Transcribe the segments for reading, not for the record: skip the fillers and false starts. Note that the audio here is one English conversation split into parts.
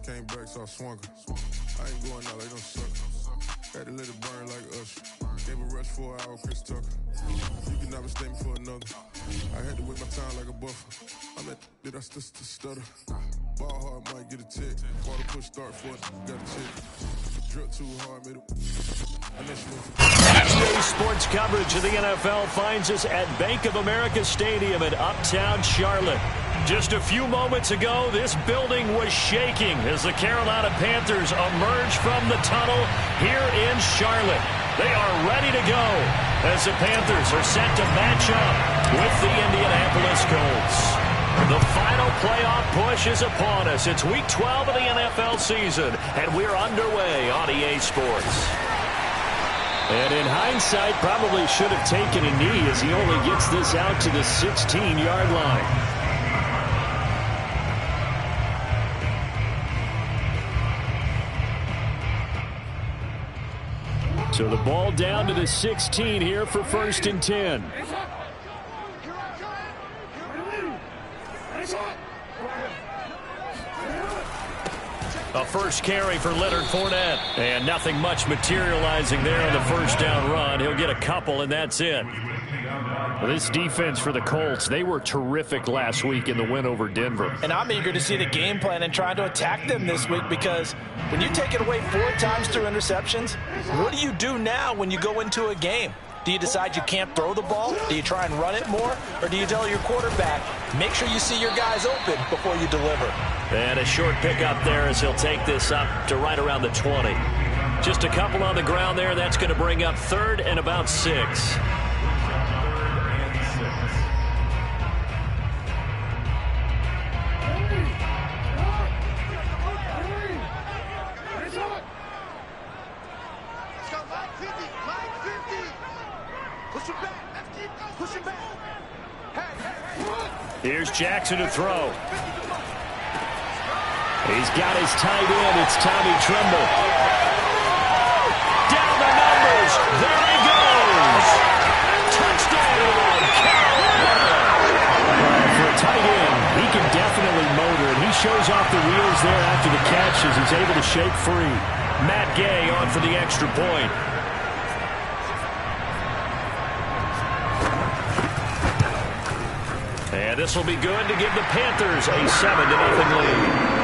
and came back, so I swung her. I ain't going out, they don't suck. Had to let it burn like Usher. Gave a rush for an hour, Chris Tucker. You can never stay me for another. I had to wait my time like a buffer. I'm that did I stutter. Ball hard, might get a tick. Ball to push start for it, got a tick. Drip too hard, made it. EA Sports coverage of the NFL finds us at Bank of America Stadium in Uptown Charlotte. Just a few moments ago, this building was shaking as the Carolina Panthers emerge from the tunnel here in Charlotte. They are ready to go as the Panthers are set to match up with the Indianapolis Colts. The final playoff push is upon us. It's Week 12 of the NFL season, and we're underway on EA Sports. And in hindsight, probably should have taken a knee as he only gets this out to the 16-yard line. So the ball down to the 16 here for 1st and 10. A first carry for Leonard Fournette. And nothing much materializing there on the first down run. He'll get a couple, and that's it. Well, this defense for the Colts, they were terrific last week in the win over Denver. And I'm eager to see the game plan and try to attack them this week, because when you take it away 4 times through interceptions, what do you do now when you go into a game? Do you decide you can't throw the ball? Do you try and run it more? Or do you tell your quarterback, make sure you see your guys open before you deliver? And a short pickup there as he'll take this up to right around the 20. Just a couple on the ground there. That's going to bring up 3rd and about 6. Here's Jackson to throw. He's got his tight end. It's Tommy Tremble. Down the numbers. There he goes. Touchdown, Carolina. For a tight end, he can definitely motor it. He shows off the wheels there after the catch as he's able to shake free. Matt Gay on for the extra point. And this will be good to give the Panthers a 7-0 lead.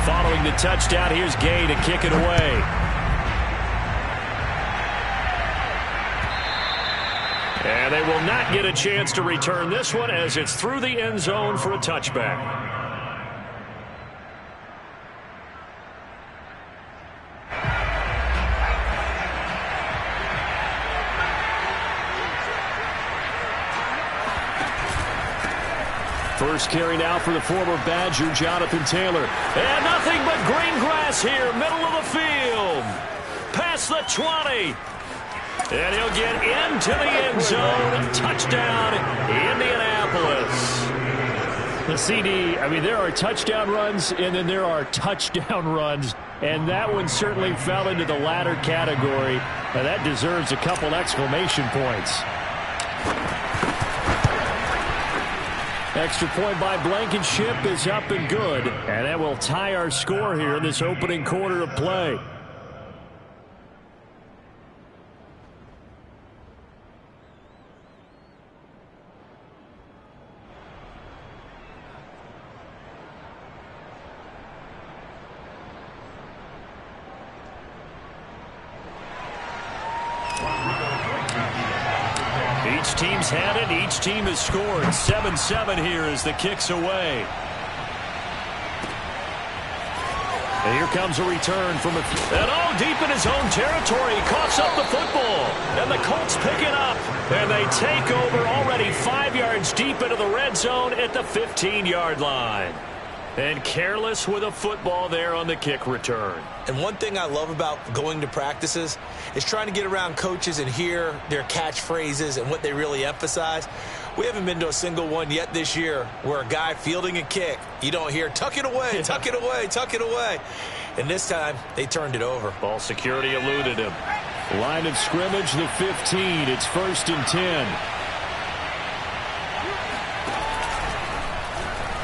Following the touchdown, here's Gay to kick it away. And they will not get a chance to return this one as it's through the end zone for a touchback. First carry now for the former Badger, Jonathan Taylor. And nothing but green grass here, middle of the field. Past the 20. And he'll get into the end zone. Touchdown, Indianapolis. The CD, I mean, there are touchdown runs, and then there are touchdown runs. And that one certainly fell into the latter category. Now, that deserves a couple exclamation points. Extra point by Blankenship is up and good. And that will tie our score here in this opening quarter of play. Each team's had it. Each team has scored. 7-7 here as the kick's away. And here comes a return from deep in his own territory. He coughs up the football. And the Colts pick it up. And they take over already 5 yards deep into the red zone at the 15-yard line. And careless with a football there on the kick return. And one thing I love about going to practices is trying to get around coaches and hear their catchphrases and what they really emphasize. We haven't been to a single one yet this year where a guy fielding a kick, you don't hear, tuck it away, tuck it away, tuck it away. And this time, they turned it over. Ball security eluded him. Line of scrimmage, the 15. It's 1st and 10.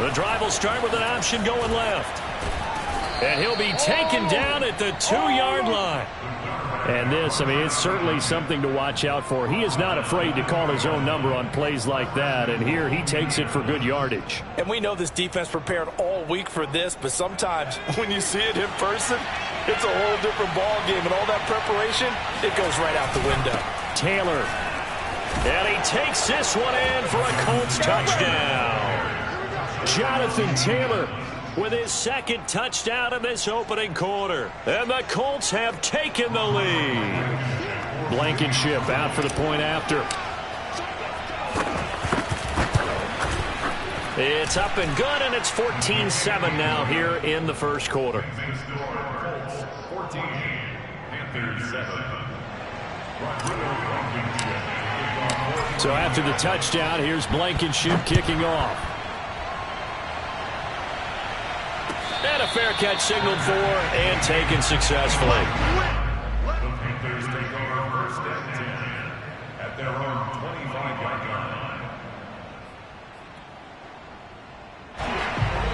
The drive will start with an option going left. And he'll be taken down at the 2-yard line. And this, I mean, it's certainly something to watch out for. He is not afraid to call his own number on plays like that. And here he takes it for good yardage. And we know this defense prepared all week for this, but sometimes when you see it in person, it's a whole different ball game. And all that preparation, it goes right out the window. Taylor. And he takes this one in for a Colts touchdown. Jonathan Taylor with his second touchdown in this opening quarter. And the Colts have taken the lead. Blankenship out for the point after. It's up and good, and it's 14-7 now here in the first quarter. So after the touchdown, here's Blankenship kicking off. And a fair catch signaled for and taken successfully. The Panthers take over 1st and 10 at their own 25-yard line.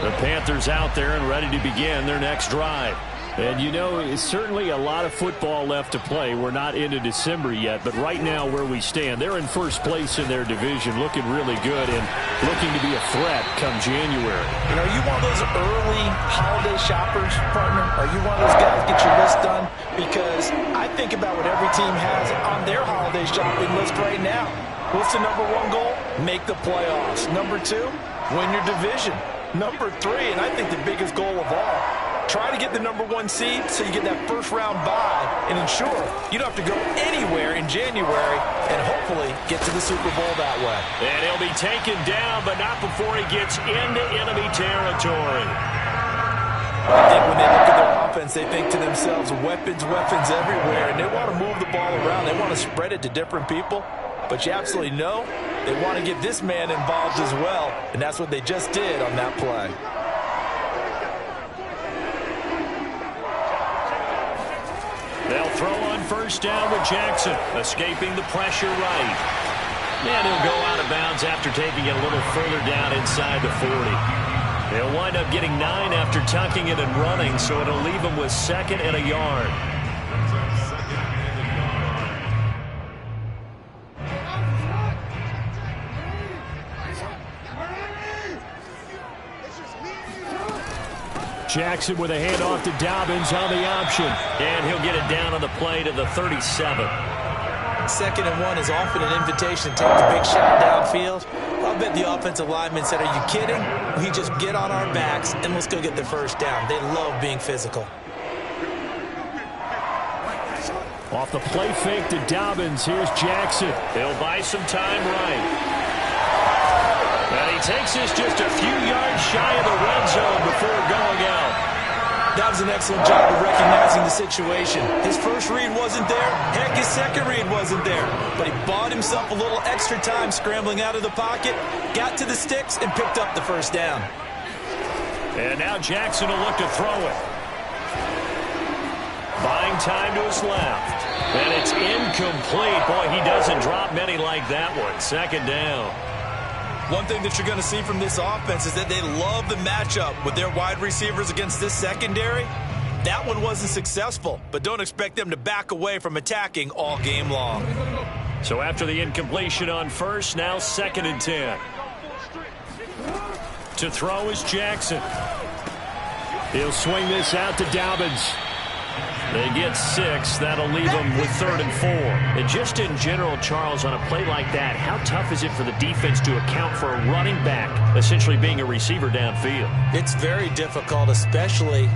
The Panthers out there and ready to begin their next drive. And you know, it's certainly a lot of football left to play. We're not into December yet, but right now where we stand, they're in first place in their division, looking really good and looking to be a threat come January. You know, are you one of those early holiday shoppers, partner? Are you one of those guys get your list done? Because I think about what every team has on their holiday shopping list right now. What's the number one goal? Make the playoffs. Number two, win your division. Number three, and I think the biggest goal of all, try to get the number one seed so you get that first round bye and ensure you don't have to go anywhere in January and hopefully get to the Super Bowl that way. And he'll be taken down, but not before he gets into enemy territory. I think when they look at their offense, they think to themselves, weapons, weapons everywhere, and they want to move the ball around. They want to spread it to different people. But you absolutely know they want to get this man involved as well, and that's what they just did on that play. They'll throw on first down with Jackson, escaping the pressure right. And he'll go out of bounds after taking it a little further down inside the 40. They'll wind up getting 9 after tucking it and running, so it'll leave him with 2nd and a yard. Jackson with a handoff to Dobbins on the option. And he'll get it down on the play to the 37. 2nd and 1 is often an invitation to take the big shot downfield. I'll bet the offensive lineman said, are you kidding? We just get on our backs and let's go get the first down. They love being physical. Off the play fake to Dobbins. Here's Jackson. They'll buy some time right. And he takes this just a few yards shy of the red zone before going out. That was an excellent job of recognizing the situation. His first read wasn't there. Heck, his second read wasn't there. But he bought himself a little extra time scrambling out of the pocket, got to the sticks, and picked up the first down. And now Jackson will look to throw it. Buying time to his left. And it's incomplete. Boy, he doesn't drop many like that one. 2nd down. One thing that you're going to see from this offense is that they love the matchup with their wide receivers against this secondary. That one wasn't successful, but don't expect them to back away from attacking all game long. So after the incompletion on first, now 2nd and 10. To throw is Jackson. He'll swing this out to Dobbins. They get 6. That'll leave them with 3rd and 4. And just in general, Charles, on a play like that, how tough is it for the defense to account for a running back essentially being a receiver downfield? It's very difficult, especially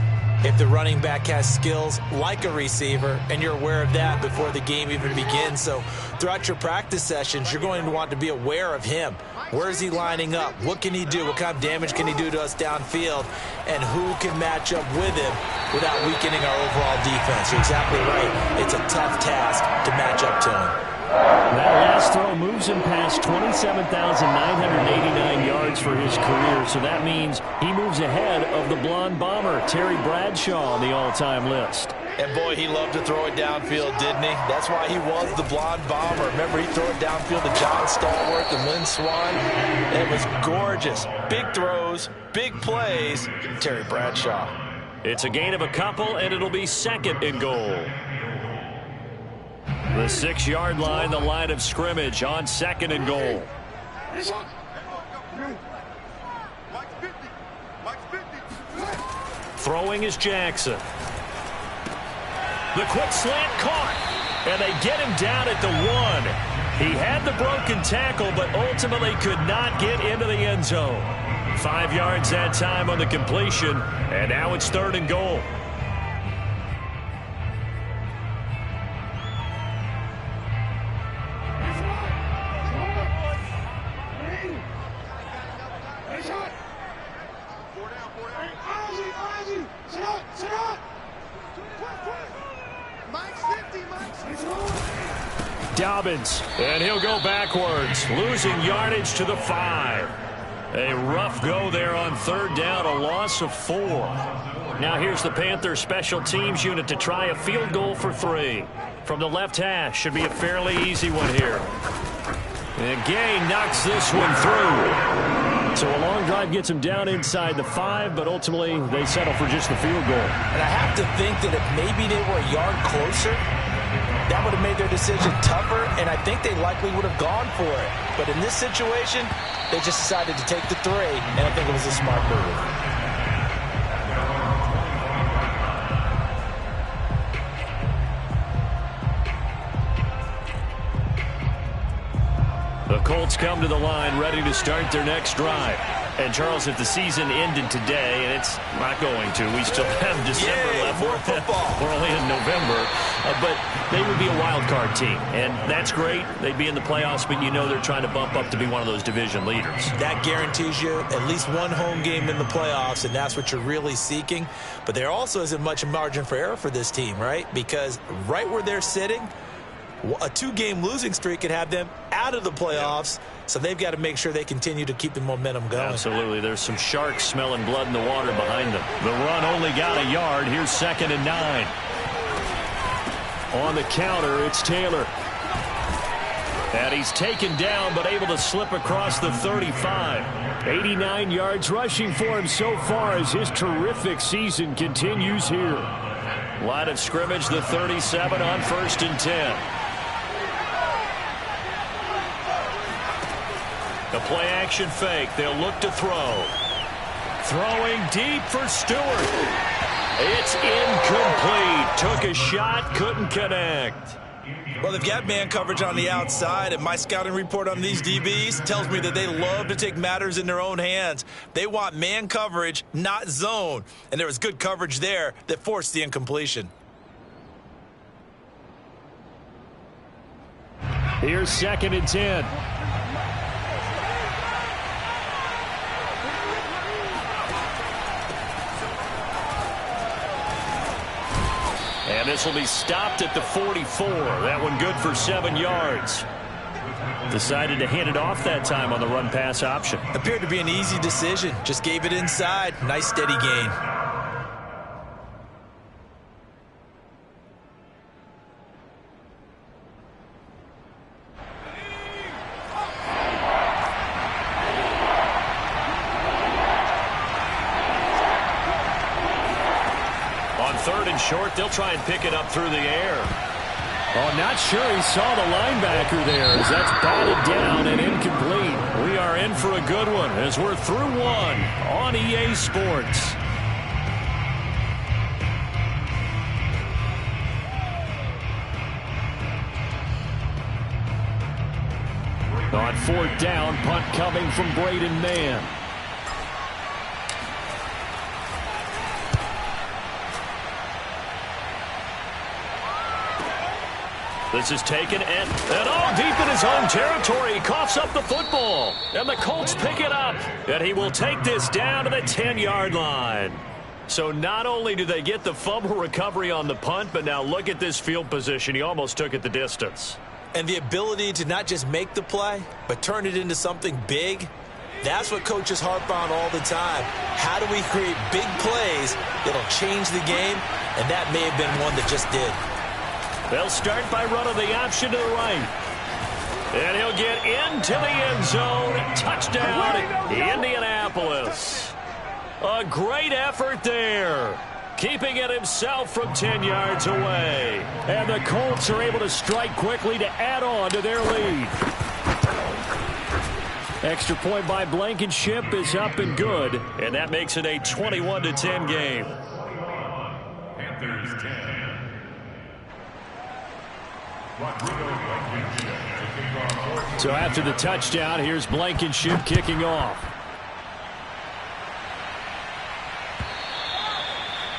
if the running back has skills like a receiver, and you're aware of that before the game even begins. So throughout your practice sessions, you're going to want to be aware of him. Where is he lining up? What can he do? What kind of damage can he do to us downfield? And who can match up with him without weakening our overall defense? You're exactly right. It's a tough task to match up to him. That last throw moves him past 27,989 yards for his career, so that means he moves ahead of the blonde bomber, Terry Bradshaw, on the all-time list. And, boy, he loved to throw it downfield, didn't he? That's why he was the blonde bomber. Remember, he threw it downfield to John Stallworth and Lynn Swann. It was gorgeous. Big throws, big plays. Terry Bradshaw. It's a gain of a couple, and it'll be 2nd and goal. The 6-yard line, the line of scrimmage on 2nd and goal. Throwing is Jackson. The quick slant caught, and they get him down at the 1. He had the broken tackle, but ultimately could not get into the end zone. 5 yards that time on the completion, and now it's 3rd and goal. Dobbins, and he'll go backwards, losing yardage to the 5. A rough go there on 3rd down, a loss of 4. Now here's the Panthers special teams unit to try a field goal for 3. From the left hash, should be a fairly easy one here. And Gay knocks this one through. So a long drive gets him down inside the 5, but ultimately they settle for just the field goal. And I have to think that if maybe they were a yard closer, that would have made their decision tougher, and I think they likely would have gone for it. But in this situation, they just decided to take the 3, and I think it was a smart move. The Colts come to the line ready to start their next drive. And, Charles, if the season ended today, and it's not going to, we still have December left. More football. We're only in November. But they would be a wild card team, and that's great. They'd be in the playoffs, but you know they're trying to bump up to be one of those division leaders. That guarantees you at least one home game in the playoffs, and that's what you're really seeking. But there also isn't much margin for error for this team, right? Because right where they're sitting, a 2-game losing streak could have them out of the playoffs, so they've got to make sure they continue to keep the momentum going. Absolutely. There's some sharks smelling blood in the water behind them. The run only got a yard. Here's 2nd and 9. On the counter, it's Taylor. And he's taken down, but able to slip across the 35. 89 yards rushing for him so far as his terrific season continues here. Line of scrimmage, the 37 on 1st and 10. The play-action fake. They'll look to throw. Throwing deep for Stewart. It's incomplete. Took a shot, couldn't connect. Well, they've got man coverage on the outside, and my scouting report on these DBs tells me that they love to take matters in their own hands. They want man coverage, not zone. And there was good coverage there that forced the incompletion. Here's 2nd and 10. And this will be stopped at the 44. That one good for 7 yards. Decided to hand it off that time on the run-pass option. Appeared to be an easy decision. Just gave it inside. Nice steady gain. Short, they'll try and pick it up through the air. Oh, not sure he saw the linebacker there as that's batted down and incomplete. We are in for a good one as we're through one on EA Sports. On 4th down, punt coming from Braden Mann. This is taken and all deep in his own territory. He coughs up the football. And the Colts pick it up. And he will take this down to the 10-yard line. So not only do they get the fumble recovery on the punt, but now look at this field position. He almost took it the distance. And the ability to not just make the play, but turn it into something big. That's what coaches harp on all the time. How do we create big plays that'll change the game? And that may have been one that just did. They'll start by running the option to the right. And he'll get into the end zone. Touchdown, Indianapolis. A great effort there, keeping it himself from 10 yards away. And the Colts are able to strike quickly to add on to their lead. Extra point by Blankenship is up and good, and that makes it a 21-10 game. Panthers 10. So after the touchdown, here's Blankenship kicking off.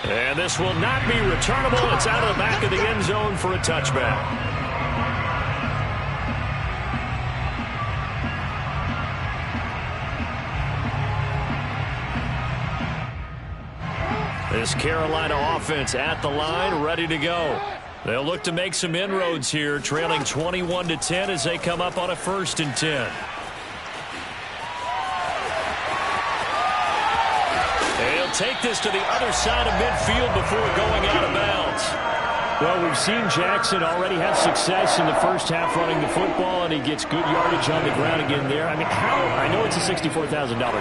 And this will not be returnable. It's out of the back of the end zone for a touchback. This Carolina offense at the line, ready to go. They'll look to make some inroads here, trailing 21-10 as they come up on a 1st and 10. They'll take this to the other side of midfield before going out of bounds. Well, we've seen Jackson already have success in the first half running the football, and he gets good yardage on the ground again there. I mean, I know it's a $64,000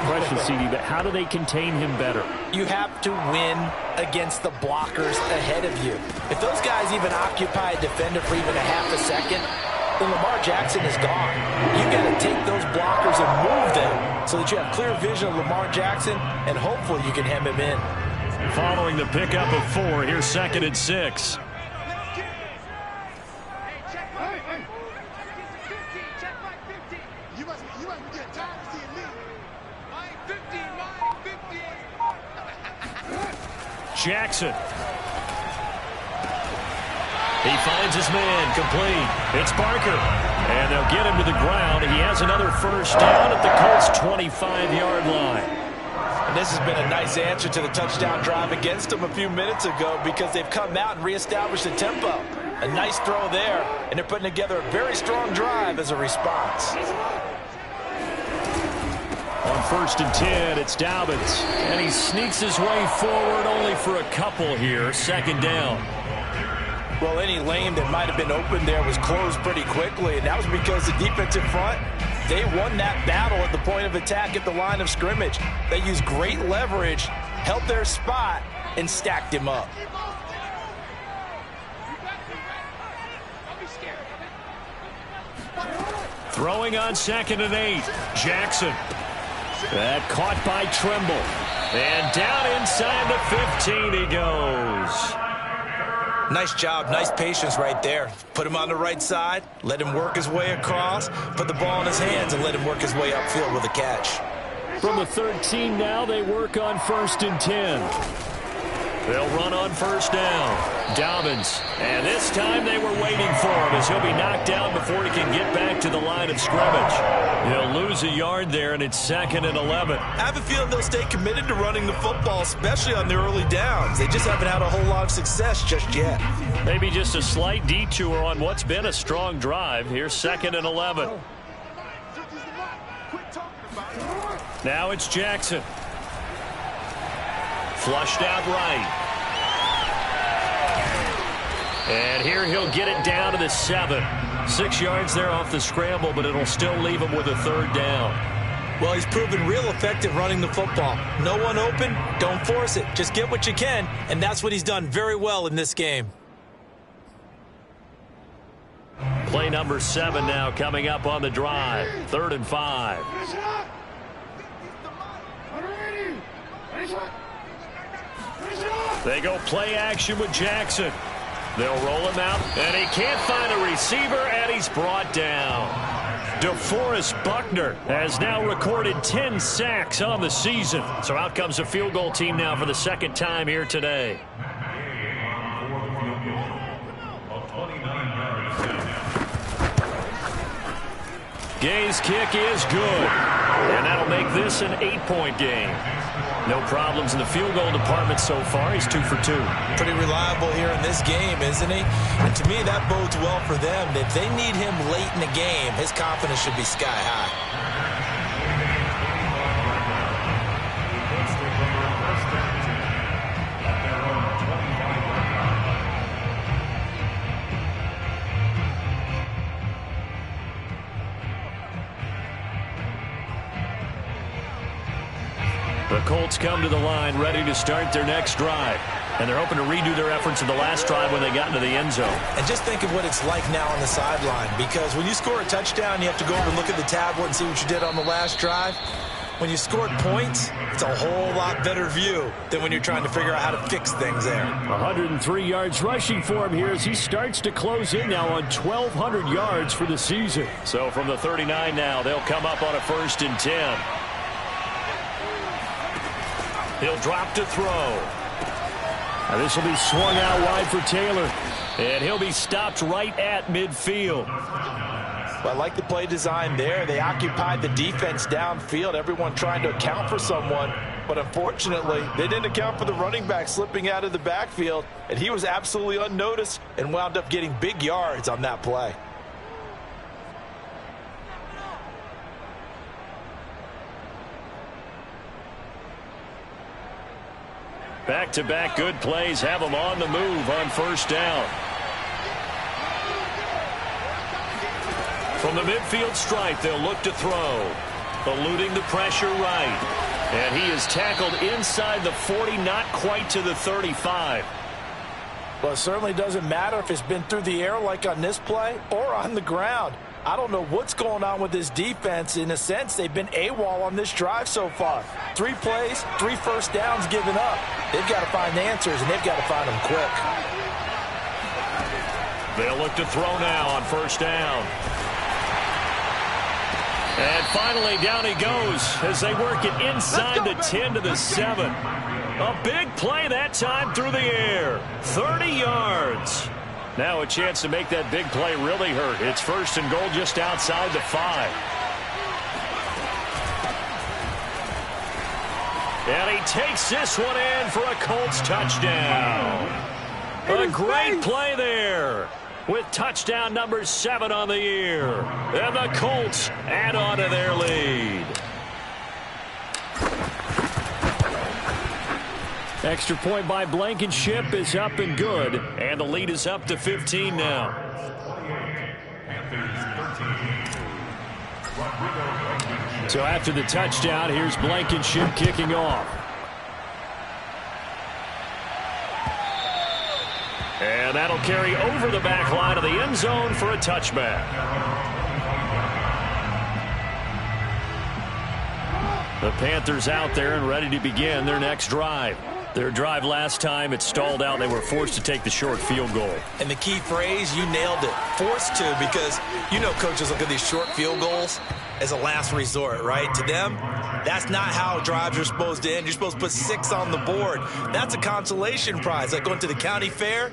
question, CD, but how do they contain him better? You have to win against the blockers ahead of you. If those guys even occupy a defender for even a half a second, then Lamar Jackson is gone. You got to take those blockers and move them so that you have clear vision of Lamar Jackson, and hopefully you can hem him in. Following the pickup of 4, here's 2nd and 6. Jackson. He finds his man, complete. It's Barker. And they'll get him to the ground. He has another 1st down at the Colts' 25-yard line. And this has been a nice answer to the touchdown drive against them a few minutes ago because they've come out and reestablished the tempo. A nice throw there, and they're putting together a very strong drive as a response. On 1st and 10, it's Dobbins. And he sneaks his way forward only for a couple here. 2nd down. Well, any lane that might have been open there was closed pretty quickly, and that was because the defensive front, they won that battle at the point of attack at the line of scrimmage. They used great leverage, held their spot, and stacked him up. Throwing on 2nd and 8. Jackson. That caught by Tremble. And down inside the 15 he goes. Nice job, nice patience right there. Put him on the right side, let him work his way across, put the ball in his hands, and let him work his way upfield with a catch. From the 13 now, they work on 1st and 10. They'll run on 1st down. Dobbins. And this time they were waiting for him as he'll be knocked down before he can get back to the line of scrimmage. He'll lose a yard there, and it's 2nd and 11. I have a feeling they'll stay committed to running the football, especially on their early downs. They just haven't had a whole lot of success just yet. Maybe just a slight detour on what's been a strong drive. Here's 2nd and 11. Now it's Jackson. Flushed out right. And here he'll get it down to the 7. 6 yards there off the scramble, but it'll still leave him with a 3rd down. Well, he's proven real effective running the football. No one open, don't force it. Just get what you can, and that's what he's done very well in this game. Play number 7 now coming up on the drive. 3rd and 5. They go play action with Jackson. They'll roll him out, and he can't find a receiver, and he's brought down. DeForest Buckner has now recorded 10 sacks on the season. So out comes a field goal team now for the 2nd time here today. Gay's kick is good, and that'll make this an 8-point game. No problems in the field goal department so far. He's 2 for 2. Pretty reliable here in this game, isn't he? And to me, that bodes well for them. If they need him late in the game, his confidence should be sky high. The Colts come to the line ready to start their next drive. And they're hoping to redo their efforts in the last drive when they got into the end zone. And just think of what it's like now on the sideline, because when you score a touchdown, you have to go over and look at the tablet and see what you did on the last drive. When you scored points, it's a whole lot better view than when you're trying to figure out how to fix things there. 103 yards rushing for him here as he starts to close in now on 1,200 yards for the season. So from the 39 now, they'll come up on a 1st and 10. He'll drop to throw. Now this will be swung out wide for Taylor. And he'll be stopped right at midfield. Well, I like the play design there. They occupied the defense downfield, everyone trying to account for someone. But unfortunately, they didn't account for the running back slipping out of the backfield. And he was absolutely unnoticed and wound up getting big yards on that play. Back-to-back good plays have them on the move on 1st down. From the midfield stripe, they'll look to throw. Eluding the pressure right. And he is tackled inside the 40, not quite to the 35. Well, it certainly doesn't matter if it's been through the air like on this play or on the ground. I don't know what's going on with this defense. In a sense, they've been AWOL on this drive so far. 3 plays, 3 first downs given up. They've got to find answers, and they've got to find them quick. They'll look to throw now on 1st down. And finally, down he goes as they work it inside the 10 to the 7. A big play that time through the air. 30 yards. Now a chance to make that big play really hurt. It's 1st and goal just outside the 5. And he takes this one in for a Colts touchdown. A great play there with touchdown number 7 on the year. And the Colts add on to their lead. Extra point by Blankenship is up and good. And the lead is up to 15 now. So after the touchdown, here's Blankenship kicking off. And that'll carry over the back line of the end zone for a touchback. The Panthers out there and ready to begin their next drive. Their drive last time, it stalled out. They were forced to take the short field goal. And the key phrase, you nailed it. Forced to, because you know coaches look at these short field goals as a last resort, right? To them, that's not how drives are supposed to end. You're supposed to put 6 on the board. That's a consolation prize. Like going to the county fair,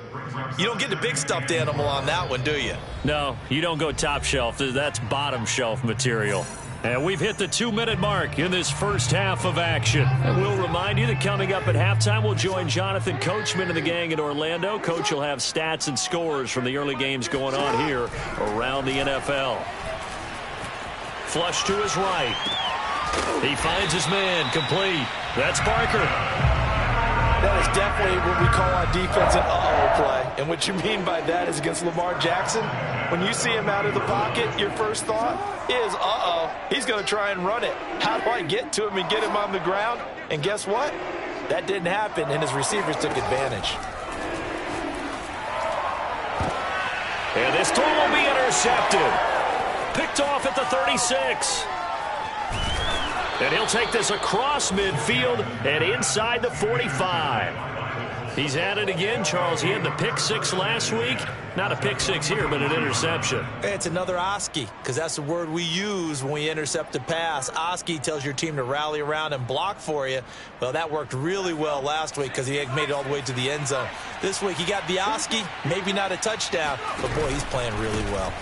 you don't get the big stuffed animal on that one, do you? No, you don't go top shelf. That's bottom shelf material. And we've hit the 2-minute mark in this first half of action. And we'll remind you that coming up at halftime, we'll join Jonathan Coachman and the gang in Orlando. Coach will have stats and scores from the early games going on here around the NFL. Flush to his right. He finds his man complete. That's Barker. That is definitely what we call on defense an uh-oh play. And what you mean by that is against Lamar Jackson, when you see him out of the pocket, your first thought is, uh-oh, he's going to try and run it. How do I get to him and get him on the ground? And guess what? That didn't happen, and his receivers took advantage. And this throw will be intercepted. Picked off at the 36. And he'll take this across midfield and inside the 45. He's at it again, Charles. He had the pick 6 last week. Not a pick 6 here, but an interception. It's another Oski, because that's the word we use when we intercept a pass. Oski tells your team to rally around and block for you. Well, that worked really well last week because he had made it all the way to the end zone. This week he got the Oski, maybe not a touchdown, but boy, he's playing really well.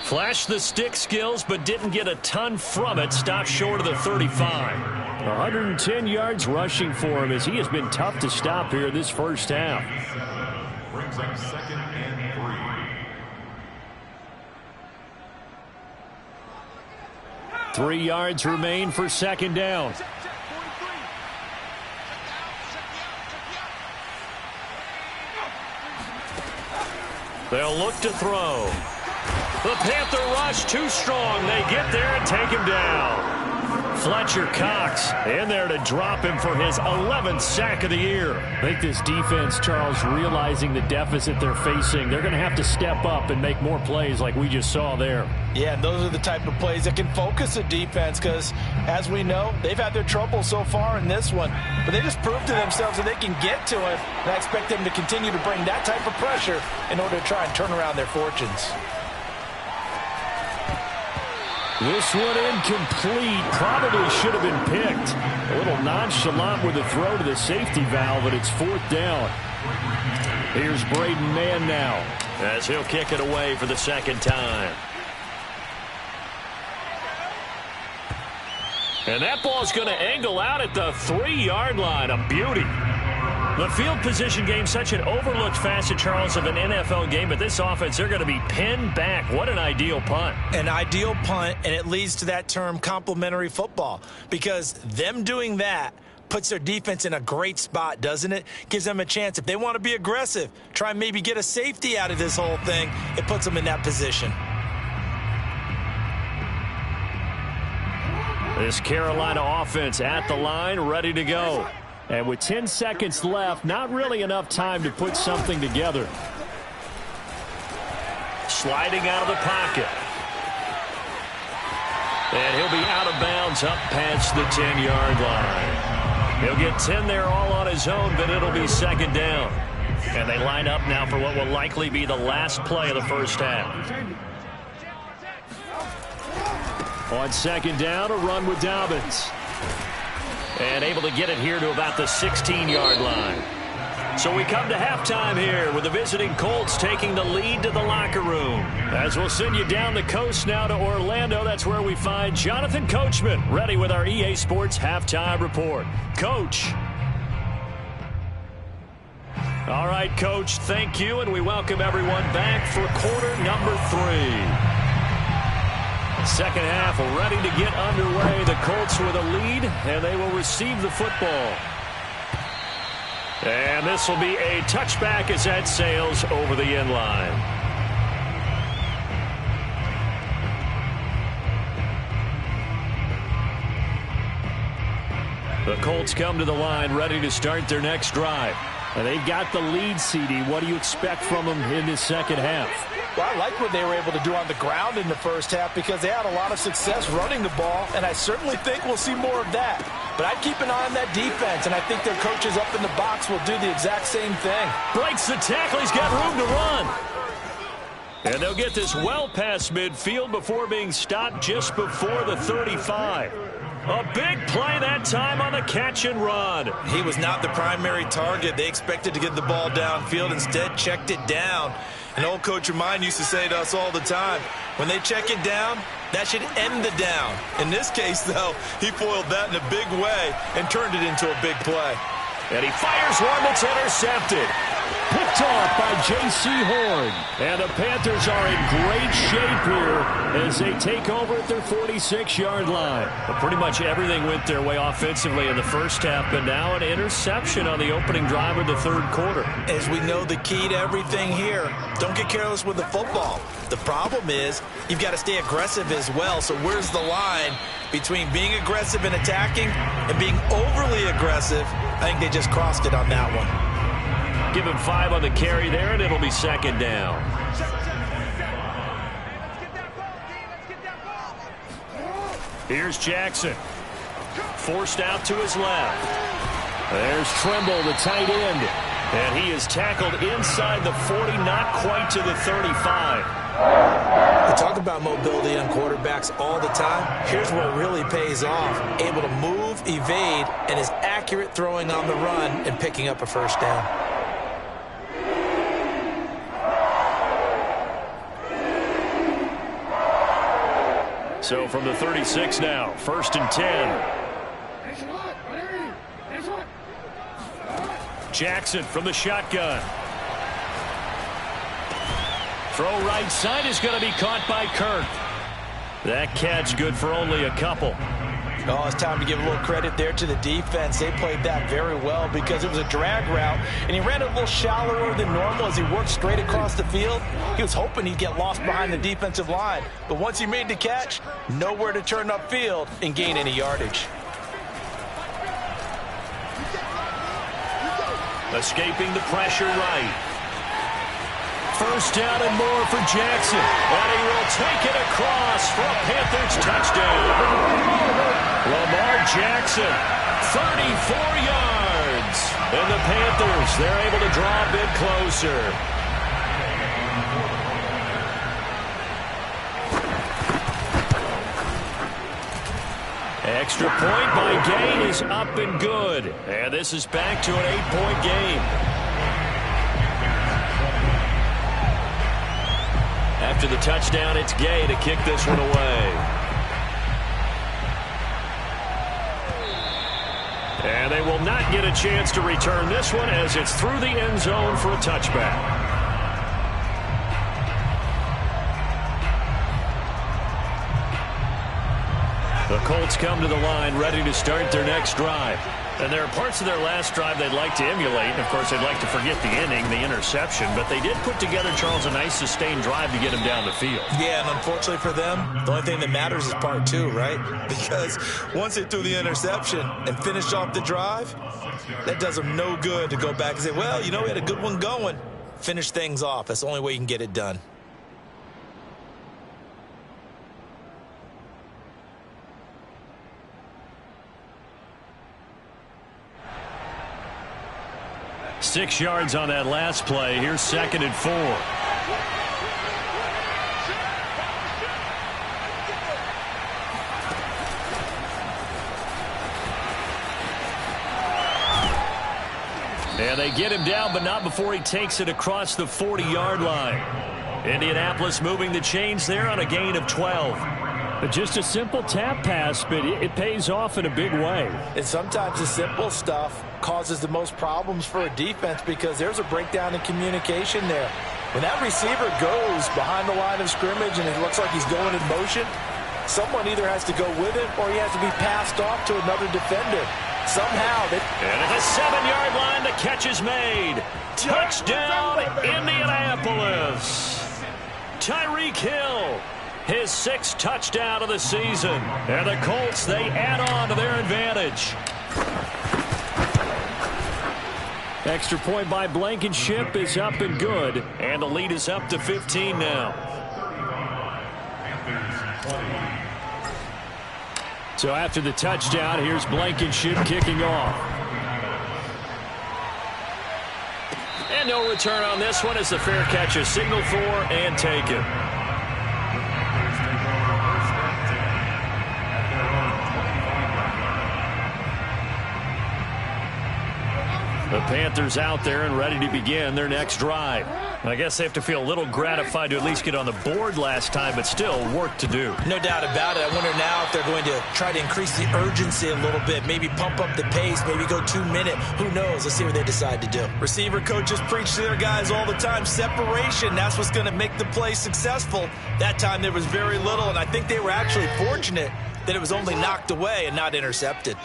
Flashed the stick skills, but didn't get a ton from it. Stopped short of the 35. 110 yards rushing for him as he has been tough to stop here this first half. Brings up 2nd and 3. 3 yards remain for 2nd down. They'll look to throw. The Panther rush too strong. They get there and take him down. Fletcher Cox in there to drop him for his 11th sack of the year. I think this defense, Charles, realizing the deficit they're facing, they're going to have to step up and make more plays like we just saw there. Yeah, and those are the type of plays that can focus a defense because, as we know, they've had their trouble so far in this one. But they just proved to themselves that they can get to it, and I expect them to continue to bring that type of pressure in order to try and turn around their fortunes. This one incomplete. Probably should have been picked. A little nonchalant with the throw to the safety valve, but it's 4th down. Here's Braden Mann now as he'll kick it away for the 2nd time. And that ball's going to angle out at the 3-yard line. A beauty. The field position game, such an overlooked facet, Charles, of an NFL game. But this offense, they're going to be pinned back. What an ideal punt. An ideal punt, and it leads to that term complementary football. Because them doing that puts their defense in a great spot, doesn't it? Gives them a chance. If they want to be aggressive, try and maybe get a safety out of this whole thing, it puts them in that position. This Carolina offense at the line, ready to go. And with 10 seconds left, not really enough time to put something together. Sliding out of the pocket. And he'll be out of bounds up past the 10-yard line. He'll get 10 there all on his own, but it'll be 2nd down. And they line up now for what will likely be the last play of the first half. On 2nd down, a run with Dobbins. And able to get it here to about the 16-yard line. So we come to halftime here with the visiting Colts taking the lead to the locker room. As we'll send you down the coast now to Orlando, that's where we find Jonathan Coachman ready with our EA Sports Halftime Report. Coach. All right, Coach, thank you, and we welcome everyone back for quarter number 3. Second half ready to get underway. The Colts with a lead, and they will receive the football. And this will be a touchback as that sails over the end line. The Colts come to the line ready to start their next drive. And they've got the lead, CD. What do you expect from them in this second half? Well, I like what they were able to do on the ground in the first half because they had a lot of success running the ball, and I certainly think we'll see more of that. But I'd keep an eye on that defense, and I think their coaches up in the box will do the exact same thing. Breaks the tackle. He's got room to run. And they'll get this well past midfield before being stopped just before the 35. A big play that time on the catch and run. He was not the primary target. They expected to get the ball downfield. Instead, checked it down. An old coach of mine used to say to us all the time, when they check it down, that should end the down. In this case, though, he foiled that in a big way and turned it into a big play. And he fires one that's intercepted. Picked off by J.C. Horn. And the Panthers are in great shape here as they take over at their 46-yard line. But pretty much everything went their way offensively in the first half, but now an interception on the opening drive of the third quarter. As we know, the key to everything here, don't get careless with the football. The problem is you've got to stay aggressive as well. So where's the line between being aggressive and attacking and being overly aggressive? I think they just crossed it on that one. Give him 5 on the carry there, and it'll be 2nd down. Here's Jackson. Forced out to his left. There's Trimble, the tight end. And he is tackled inside the 40, not quite to the 35. We talk about mobility on quarterbacks all the time. Here's where it really pays off. Able to move, evade, and is accurate throwing on the run and picking up a first down. So from the 36 now, 1st and 10. Jackson from the shotgun. Throw right side is going to be caught by Kirk. That catch good for only a couple. Oh, it's time to give a little credit there to the defense. They played that very well because it was a drag route, and he ran it a little shallower than normal as he worked straight across the field. He was hoping he'd get lost behind the defensive line, but once he made the catch, nowhere to turn upfield and gain any yardage. Escaping the pressure right. First down and more for Jackson. And he will take it across for a Panthers touchdown. Lamar Jackson, 34 yards. And the Panthers, they're able to draw a bit closer. Extra point by Gain is up and good. And this is back to an 8-point game. After the touchdown, it's Gay to kick this one away. And they will not get a chance to return this one as it's through the end zone for a touchback. The Colts come to the line ready to start their next drive. And there are parts of their last drive they'd like to emulate. And, of course, they'd like to forget the inning, the interception. But they did put together, Charles, a nice sustained drive to get him down the field. Yeah, and unfortunately for them, the only thing that matters is part two, right? Because once they threw the interception and finished off the drive, that does them no good to go back and say, well, you know, we had a good one going. Finish things off. That's the only way you can get it done. Six yards on that last play. Here's 2nd and 4. And they get him down, but not before he takes it across the 40-yard line. Indianapolis moving the chains there on a gain of 12. Just a simple tap pass, but it pays off in a big way. And sometimes the simple stuff causes the most problems for a defense because there's a breakdown in communication there. When that receiver goes behind the line of scrimmage and it looks like he's going in motion, someone either has to go with him or he has to be passed off to another defender. Somehow they... And at the 7-yard line, the catch is made. Touchdown, Indianapolis. Tyreek Hill, his 6th touchdown of the season. And the Colts, they add on to their advantage. Extra point by Blankenship is up and good. And the lead is up to 15 now. So after the touchdown, here's Blankenship kicking off. And no return on this one as the fair catch is signaled for and taken. The Panthers out there and ready to begin their next drive. I guess they have to feel a little gratified to at least get on the board last time, but still work to do. No doubt about it. I wonder now if they're going to try to increase the urgency a little bit, maybe pump up the pace, maybe go 2-minute. Who knows? Let's see what they decide to do. Receiver coaches preach to their guys all the time. Separation, that's what's going to make the play successful. That time there was very little, and I think they were actually fortunate that it was only knocked away and not intercepted.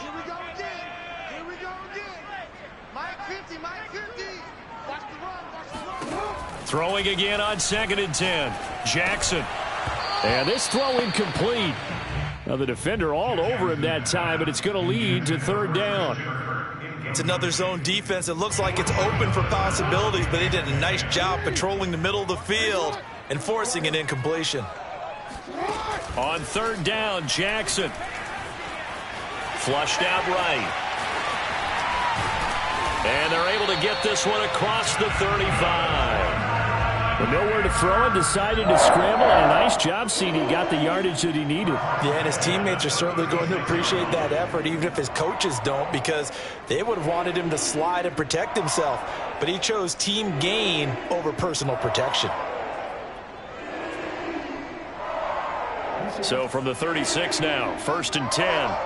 Throwing again on 2nd and 10. Jackson. And this throw incomplete. Now the defender all over him that time, but it's going to lead to 3rd down. It's another zone defense. It looks like it's open for possibilities, but they did a nice job patrolling the middle of the field and forcing an incompletion. On 3rd down, Jackson. Flushed out right. And they're able to get this one across the 35. With nowhere to throw it, decided to scramble, and a nice job seeing he got the yardage that he needed. Yeah, and his teammates are certainly going to appreciate that effort, even if his coaches don't, because they would have wanted him to slide and protect himself. But he chose team gain over personal protection. So from the 36 now, 1st and 10.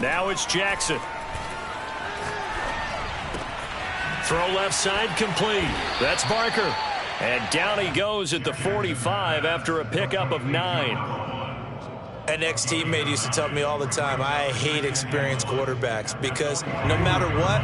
Now it's Jackson. Throw left side complete. That's Barker. And down he goes at the 45 after a pickup of 9. An ex-teammate used to tell me all the time, I hate experienced quarterbacks because no matter what,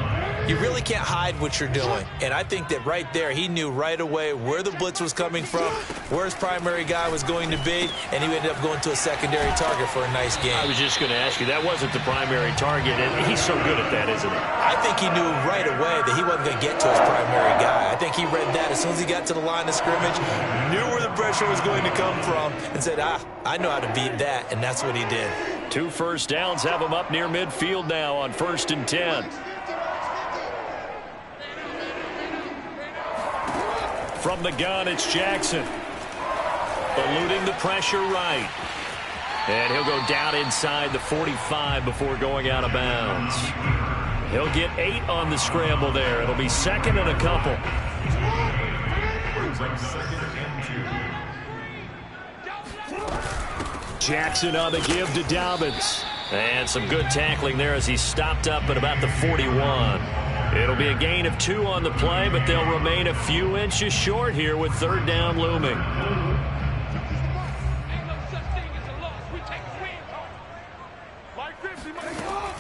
you really can't hide what you're doing. And I think that right there, he knew right away where the blitz was coming from, where his primary guy was going to be, and he ended up going to a secondary target for a nice game. I was just going to ask you, that wasn't the primary target, and he's so good at that, isn't he? I think he knew right away that he wasn't going to get to his primary guy. I think he read that as soon as he got to the line of scrimmage, knew where the pressure was going to come from, and said, I know how to beat that, and that's what he did. 2 first downs have him up near midfield now on 1st and 10. From the gun, it's Jackson. Eluding the pressure right. And he'll go down inside the 45 before going out of bounds. He'll get 8 on the scramble there. It'll be 2nd and a couple. Jackson on the give to Dobbins. And some good tackling there as he stopped up at about the 41. It'll be a gain of 2 on the play, but they'll remain a few inches short here with 3rd down looming.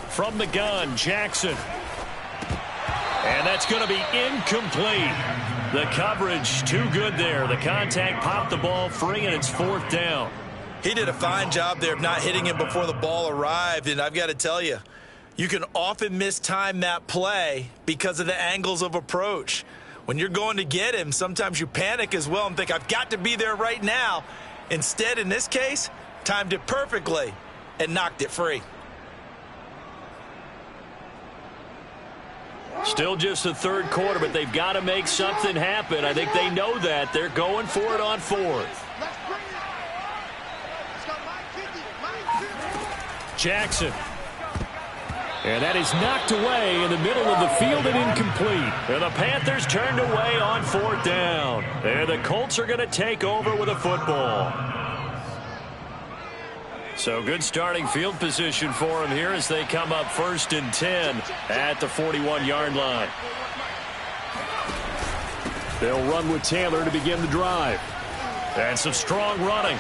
From the gun, Jackson. And that's going to be incomplete. The coverage too good there. The contact popped the ball free, and it's 4th down. He did a fine job there of not hitting him before the ball arrived, and I've got to tell you, you can often mistime that play because of the angles of approach. When you're going to get him, sometimes you panic as well and think, I've got to be there right now. Instead, in this case, timed it perfectly and knocked it free. Still just the 3rd quarter, but they've got to make something happen. I think they know that. They're going for it on 4th. Jackson. And that is knocked away in the middle of the field and incomplete. And the Panthers turned away on 4th down. And the Colts are going to take over with a football. So good starting field position for them here as they come up 1st and 10 at the 41-yard line. They'll run with Taylor to begin the drive. And some strong running.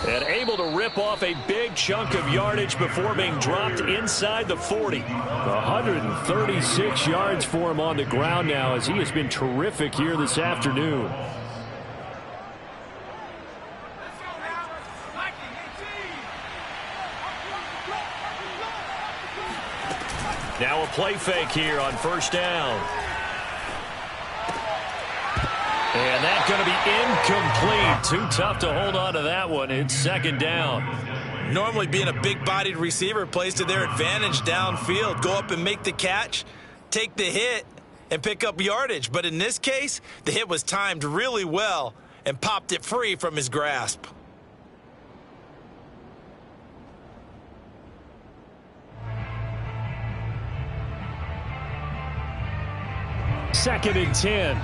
And able to rip off a big chunk of yardage before being dropped inside the 40. 136 yards for him on the ground now as he has been terrific here this afternoon. Now a play fake here on 1st down. And that's going to be incomplete. Too tough to hold on to that one. It's 2nd down. Normally being a big-bodied receiver plays to their advantage downfield. Go up and make the catch, take the hit, and pick up yardage. But in this case, the hit was timed really well and popped it free from his grasp. Second and 10.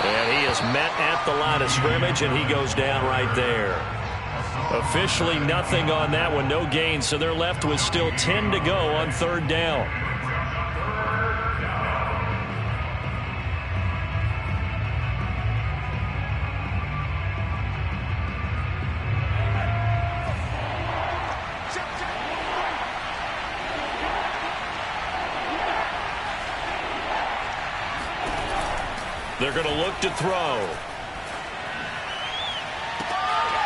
And he is met at the line of scrimmage, and he goes down right there. Officially nothing on that one, no gain, so they're left with still 10 to go on 3rd down. They're going to look to throw.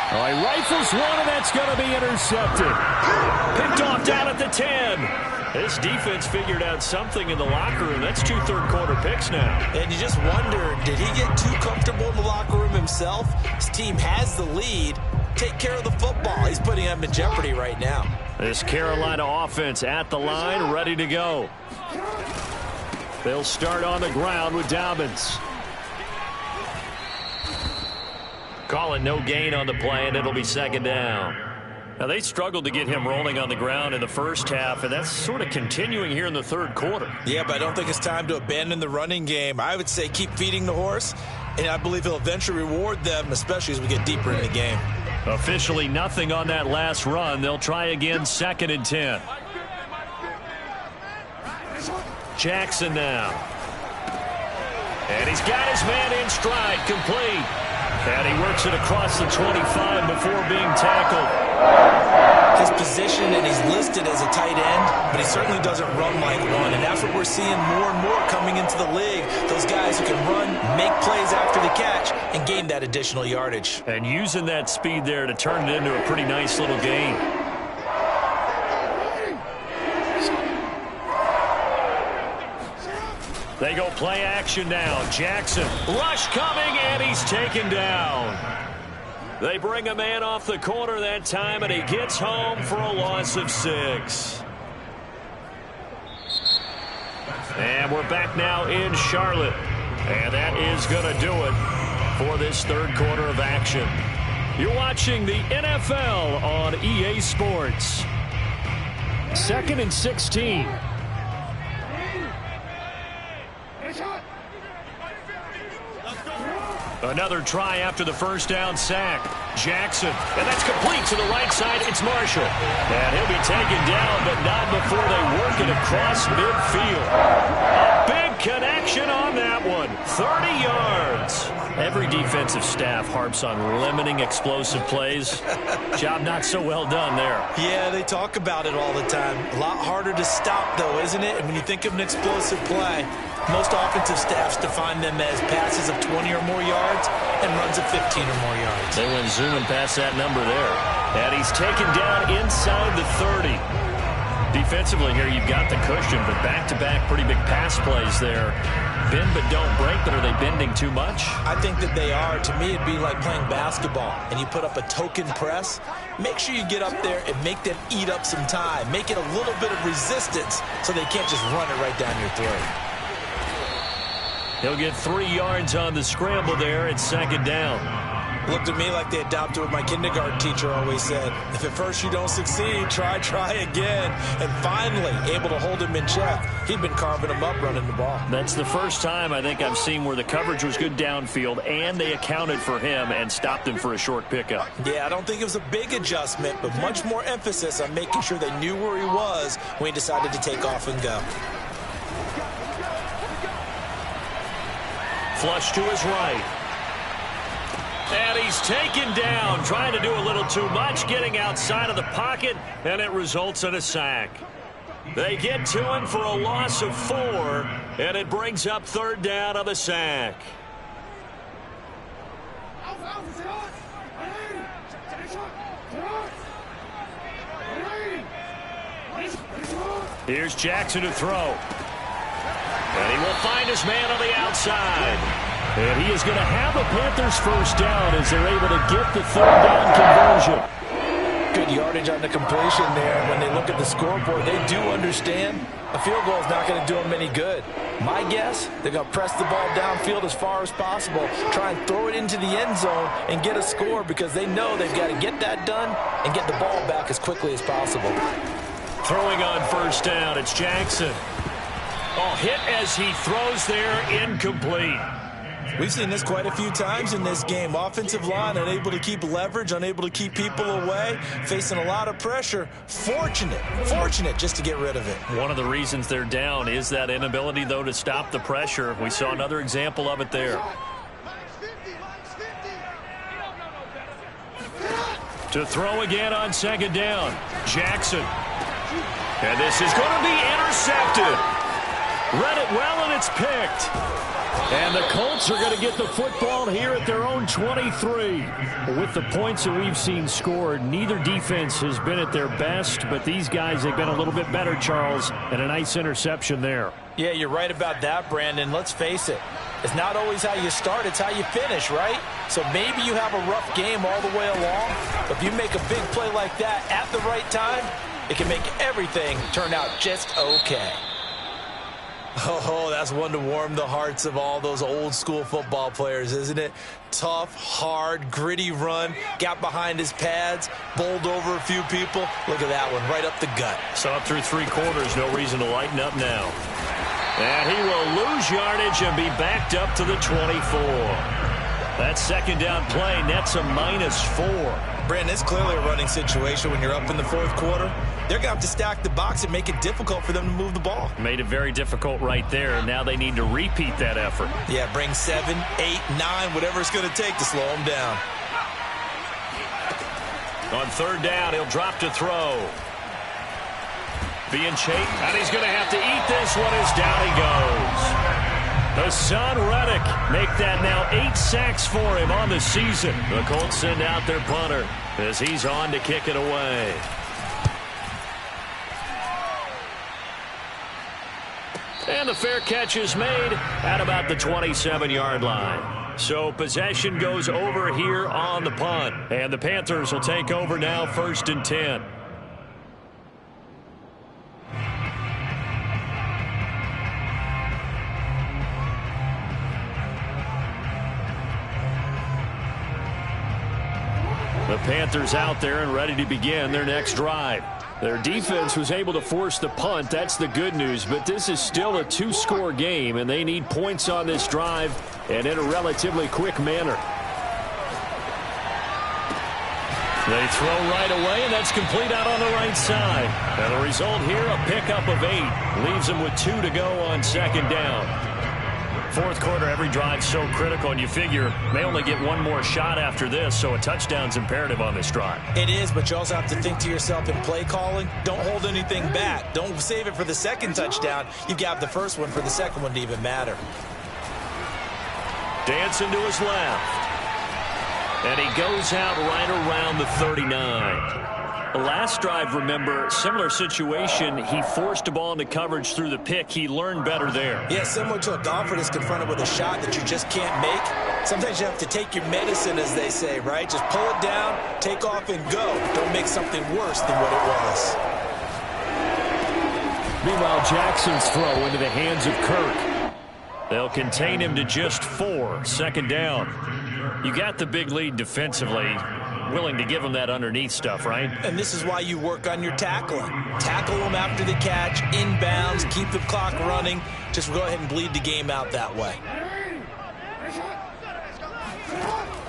Oh, he rifles one, and that's going to be intercepted. Picked off down at the 10. This defense figured out something in the locker room. That's 2 third-quarter picks now. And you just wonder, did he get too comfortable in the locker room himself? His team has the lead. Take care of the football. He's putting them in jeopardy right now. This Carolina offense at the line, ready to go. They'll start on the ground with Dobbins. Call it no gain on the play, and it'll be 2nd down. Now, they struggled to get him rolling on the ground in the first half, and that's sort of continuing here in the 3rd quarter. Yeah, but I don't think it's time to abandon the running game. I would say keep feeding the horse, and I believe he'll eventually reward them, especially as we get deeper in the game. Officially nothing on that last run. They'll try again 2nd and 10. Jackson now. And he's got his man in stride, complete. And he works it across the 25 before being tackled. His position, and he's listed as a tight end, but he certainly doesn't run like one. And that's what we're seeing more and more coming into the league. Those guys who can run, make plays after the catch, and gain that additional yardage. And using that speed there to turn it into a pretty nice little gain. They go play action now. Jackson, rush coming, and he's taken down. They bring a man off the corner that time, and he gets home for a loss of 6. And we're back now in Charlotte. And that is going to do it for this third quarter of action. You're watching the NFL on EA Sports. 2nd and 16. Another try after the first down sack. Jackson, and that's complete to the right side. It's Marshall. And he'll be taken down, but not before they work it across midfield. A big connection on that one. 30 yards. Every defensive staff harps on limiting explosive plays. Job not so well done there. Yeah, they talk about it all the time. A lot harder to stop, though, isn't it? And when you think of an explosive play, most offensive staffs define them as passes of 20 or more yards and runs of 15 or more yards. They went zooming past that number there. And he's taken down inside the 30. Defensively here, you've got the cushion, but back-to-back pretty big pass plays there. Bend but don't break, but are they bending too much? I think that they are. To me, it'd be like playing basketball, and you put up a token press. Make sure you get up there and make them eat up some time. Make it a little bit of resistance so they can't just run it right down your throat. He'll get 3 yards on the scramble there at 2nd down. Looked at me like they adopted what my kindergarten teacher always said. If at first you don't succeed, try again. And finally, able to hold him in check. He'd been carving him up running the ball. That's the first time I think I've seen where the coverage was good downfield and they accounted for him and stopped him for a short pickup. Yeah, I don't think it was a big adjustment, but much more emphasis on making sure they knew where he was when he decided to take off and go. Flush to his right. And he's taken down, trying to do a little too much, getting outside of the pocket, and it results in a sack. They get to him for a loss of 4, and it brings up 3rd down on the sack. Here's Jackson to throw. And he will find his man on the outside. And he is going to have a Panthers first down as they're able to get the 3rd down conversion. Good yardage on the completion there. When they look at the scoreboard, they do understand a field goal is not going to do them any good. My guess, they're going to press the ball downfield as far as possible, try and throw it into the end zone and get a score because they know they've got to get that done and get the ball back as quickly as possible. Throwing on first down, it's Jackson. Oh, hit as he throws there, incomplete. We've seen this quite a few times in this game. Offensive line unable to keep leverage, unable to keep people away, facing a lot of pressure. Fortunate just to get rid of it. One of the reasons they're down is that inability, though, to stop the pressure. We saw another example of it there. To throw again on 2nd down, Jackson. And this is going to be intercepted. Read it well, and it's picked. And the Colts are going to get the football here at their own 23. With the points that we've seen scored, neither defense has been at their best, but these guys have been a little bit better, Charles, and a nice interception there. Yeah, you're right about that, Brandon. Let's face it. It's not always how you start, it's how you finish, right? So maybe you have a rough game all the way along, but if you make a big play like that at the right time, it can make everything turn out just okay. Oh, that's one to warm the hearts of all those old school football players, isn't it? Tough, hard, gritty run, got behind his pads, bowled over a few people. Look at that one, right up the gut. Saw it through 3 quarters, no reason to lighten up now. And he will lose yardage and be backed up to the 24. That second down play nets a -4. Brandon, it's clearly a running situation when you're up in the fourth quarter. They're going to have to stack the box and make it difficult for them to move the ball. Made it very difficult right there. Now they need to repeat that effort. Yeah, bring 7, 8, 9, whatever it's going to take to slow them down. On third down, he'll drop to throw. Being chased, and he's going to have to eat this one as down he goes. The son Reddick make that now 8 sacks for him on the season. The Colts send out their punter as he's on to kick it away. And the fair catch is made at about the 27-yard line. So possession goes over here on the punt. And the Panthers will take over now, 1st and 10. The Panthers out there and ready to begin their next drive. Their defense was able to force the punt. That's the good news. But this is still a 2-score game, and they need points on this drive and in a relatively quick manner. They throw right away, and that's complete out on the right side. And the result here, a pickup of 8. Leaves them with 2 to go on second down. Fourth quarter, every drive so critical, and you figure may only get one more shot after this, so a touchdown's imperative on this drive. It is, but you also have to think to yourself in play calling, don't hold anything back. Don't save it for the second touchdown. You've got the first one for the second one to even matter. Dancing to his left. And he goes out right around the 39. The last drive, remember, similar situation. He forced a ball into coverage through the pick. He learned better there. Yeah, similar to a golfer that's confronted with a shot that you just can't make. Sometimes you have to take your medicine, as they say, right? Just pull it down, take off, and go. Don't make something worse than what it was. Meanwhile, Jackson's throw into the hands of Kirk. They'll contain him to just 4. Second down. You got the big lead defensively. Willing to give him that underneath stuff, right? And this is why you work on your tackling. Tackle them after the catch, inbounds, keep the clock running. Just go ahead and bleed the game out that way.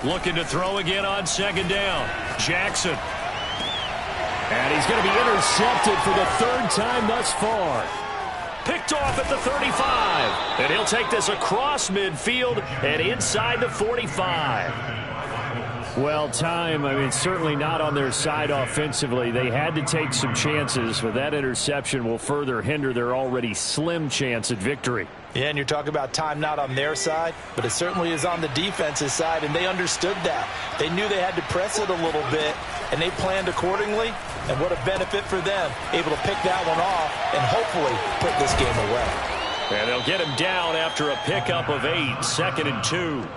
Looking to throw again on second down. Jackson. And he's going to be intercepted for the 3rd time thus far. Picked off at the 35. And he'll take this across midfield and inside the 45. Well, time, I mean, certainly not on their side offensively. They had to take some chances, but that interception will further hinder their already slim chance at victory. Yeah, and you're talking about time not on their side, but it certainly is on the defense's side, and they understood that. They knew they had to press it a little bit, and they planned accordingly, and what a benefit for them, able to pick that one off and hopefully put this game away. And they'll get him down after a pickup of 8, 2nd and 2.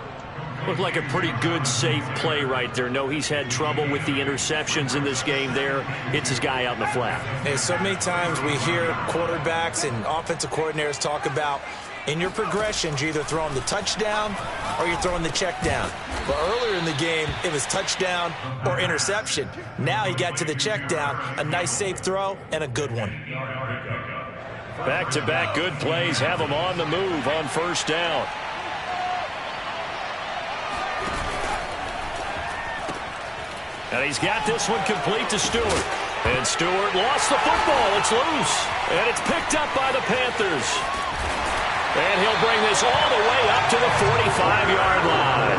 Looked like a pretty good, safe play right there. No, he's had trouble with the interceptions in this game there. Hits his guy out in the flat. Hey, so many times we hear quarterbacks and offensive coordinators talk about in your progressions, you're either throwing the touchdown or you're throwing the check down. But earlier in the game, it was touchdown or interception. Now he got to the check down, a nice safe throw, and a good one. Back-to-back good plays have him on the move on first down. And he's got this one complete to Stewart. And Stewart lost the football. It's loose. And it's picked up by the Panthers. And he'll bring this all the way up to the 45-yard line.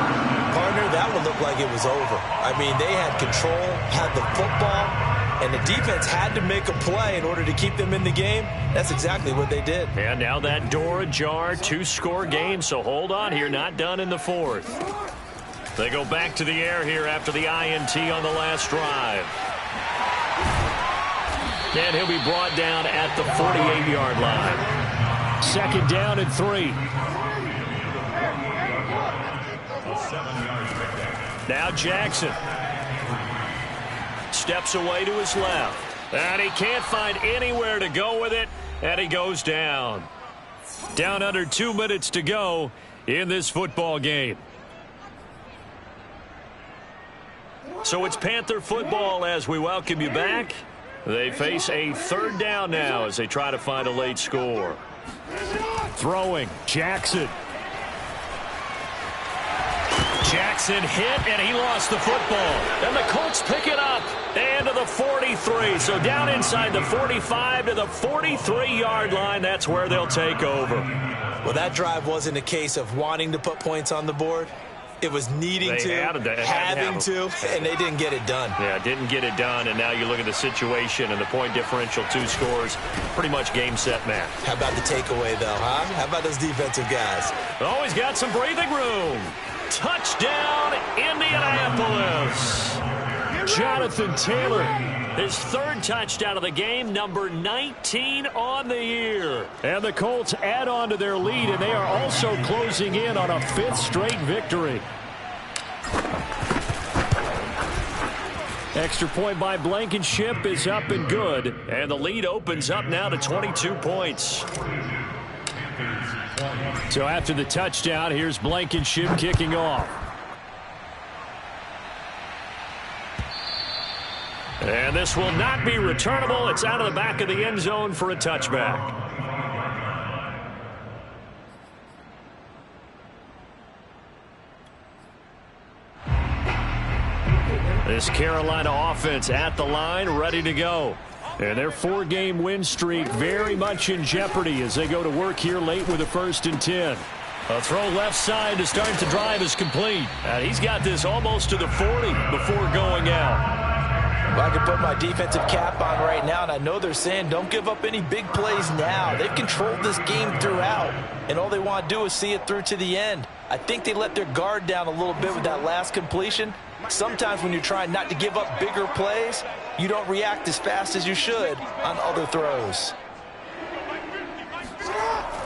Partner, that one looked like it was over. I mean, they had control, had the football, and the defense had to make a play in order to keep them in the game. That's exactly what they did. And now that door ajar, 2-score game. So hold on here, not done in the 4th. They go back to the air here after the INT on the last drive. And he'll be brought down at the 48-yard line. Second down and 3. Now Jackson. Steps away to his left. And he can't find anywhere to go with it. And he goes down. Down under 2 minutes to go in this football game. So it's Panther football as we welcome you back. They face a 3rd down now as they try to find a late score. Throwing, Jackson. Jackson hit, and he lost the football. And the Colts pick it up and to the 43. So down inside the 45 to the 43-yard line. That's where they'll take over. Well, that drive wasn't a case of wanting to put points on the board. It was needing to, having to, and they didn't get it done. Yeah, didn't get it done, and now you look at the situation and the point differential, 2 scores, pretty much game, set, match. How about the takeaway, though, huh? How about those defensive guys? Always got some breathing room. Touchdown, Indianapolis. Jonathan Taylor, his 3rd touchdown of the game, number 19 on the year. And the Colts add on to their lead, and they are also closing in on a 5th straight victory. Extra point by Blankenship is up and good, and the lead opens up now to 22 points. So after the touchdown, here's Blankenship kicking off. And this will not be returnable. It's out of the back of the end zone for a touchback. This Carolina offense at the line, ready to go. And their 4-game win streak very much in jeopardy as they go to work here late with a 1st and 10. A throw left side to start the drive is complete. And he's got this almost to the 40 before going out. Well, I can put my defensive cap on right now, and I know they're saying don't give up any big plays now. They've controlled this game throughout, and all they want to do is see it through to the end. I think they let their guard down a little bit with that last completion. Sometimes when you're trying not to give up bigger plays, you don't react as fast as you should on other throws.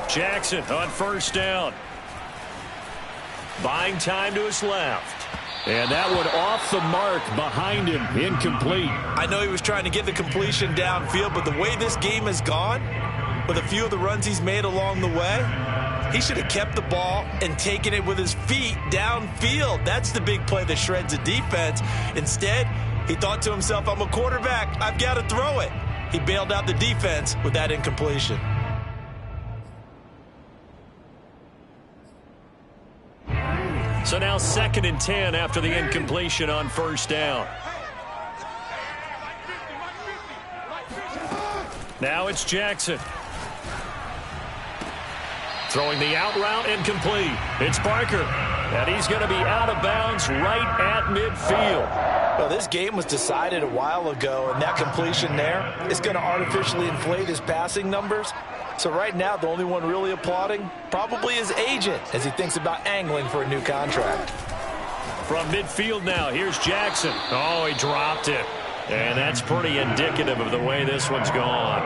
Jackson on 1st down. Buying time to his left. And that one off the mark behind him, incomplete. I know he was trying to get the completion downfield, but the way this game has gone, with a few of the runs he's made along the way, he should have kept the ball and taken it with his feet downfield. That's the big play that shreds the defense. Instead, he thought to himself, I'm a quarterback, I've got to throw it. He bailed out the defense with that incompletion. So now 2nd and 10 after the incompletion on 1st down. Now it's Jackson. Throwing the out route incomplete. It's Parker. And he's going to be out of bounds right at midfield. Well, this game was decided a while ago, and that completion there is going to artificially inflate his passing numbers. So right now, the only one really applauding probably his agent as he thinks about angling for a new contract. From midfield now, here's Jackson. Oh, he dropped it. And that's pretty indicative of the way this one's gone.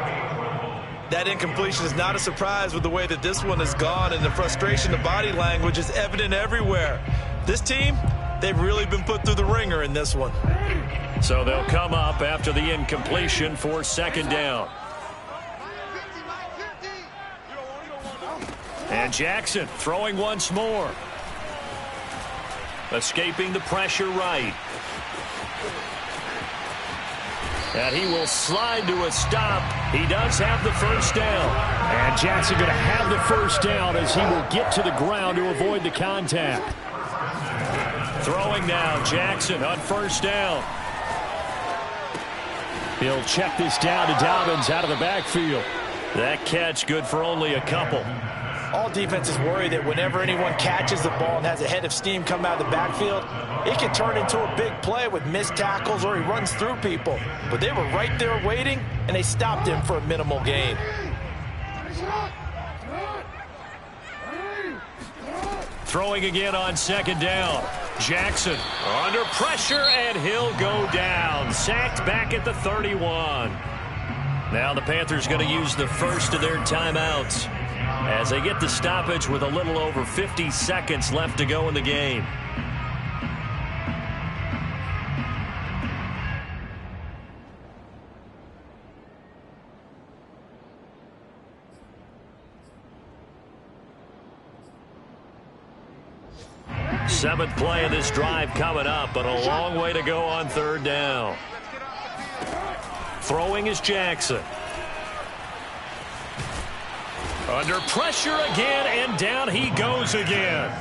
That incompletion is not a surprise with the way that this one has gone, and the frustration, the body language is evident everywhere. This team, they've really been put through the ringer in this one. So they'll come up after the incompletion for 2nd down. And Jackson throwing once more. Escaping the pressure right. And he will slide to a stop. He does have the 1st down. And Jackson going to have the 1st down as he will get to the ground to avoid the contact. Throwing now, Jackson on 1st down. He'll check this down to Dobbins out of the backfield. That catch good for only a couple. All defenses worry that whenever anyone catches the ball and has a head of steam come out of the backfield, it can turn into a big play with missed tackles or he runs through people. But they were right there waiting, and they stopped him for a minimal gain. Throwing again on 2nd down. Jackson under pressure, and he'll go down. Sacked back at the 31. Now the Panthers going to use the first of their timeouts as they get the stoppage with a little over 50 seconds left to go in the game. Seventh play of this drive coming up, but a long way to go on 3rd down. Throwing is Jackson. Under pressure again, and down he goes again.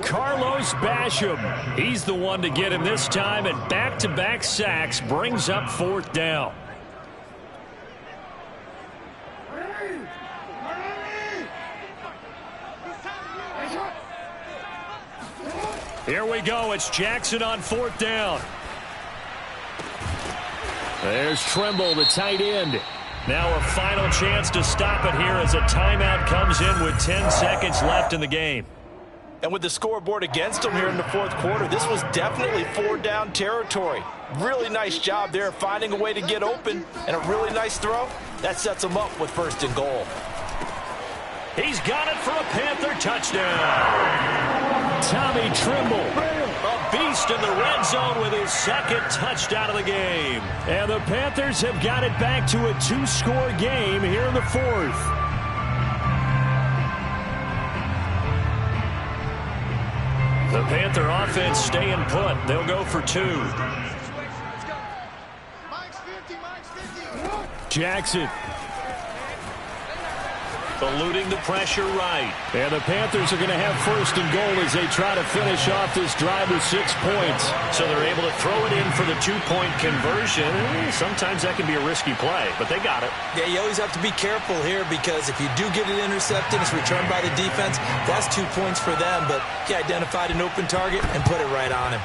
Carlos Basham. He's the one to get him this time, and back-to-back sacks brings up 4th down. Here we go. It's Jackson on 4th down. There's Trimble, the tight end. Now a final chance to stop it here as a timeout comes in with 10 seconds left in the game. And with the scoreboard against them here in the 4th quarter, this was definitely 4-down territory. Really nice job there finding a way to get open, and a really nice throw. That sets them up with 1st and goal. He's got it for a Panther touchdown. Tommy Trimble, a beast in the red zone with his 2nd touchdown of the game. And the Panthers have got it back to a 2-score game here in the 4th. The Panther offense staying put. They'll go for 2. Jackson. Eluding the pressure right. And the Panthers are going to have 1st and goal as they try to finish off this drive with 6 points. So they're able to throw it in for the 2-point conversion. Sometimes that can be a risky play, but they got it. Yeah, you always have to be careful here because if you do get it intercepted, it's returned by the defense. That's 2 points for them, but he identified an open target and put it right on him.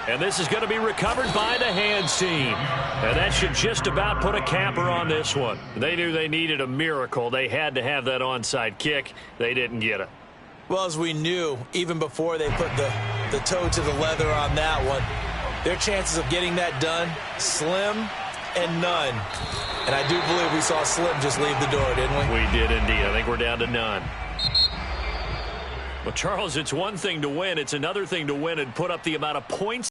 And this is going to be recovered by the hands team. And that should just about put a capper on this one. They knew they needed a miracle. They had to have that onside kick. They didn't get it. Well, as we knew, even before they put the toe to the leather on that one, their chances of getting that done, slim and none. And I do believe we saw Slim just leave the door, didn't we? We did indeed. I think we're down to none. Well, Charles, it's one thing to win. It's another thing to win and put up the amount of points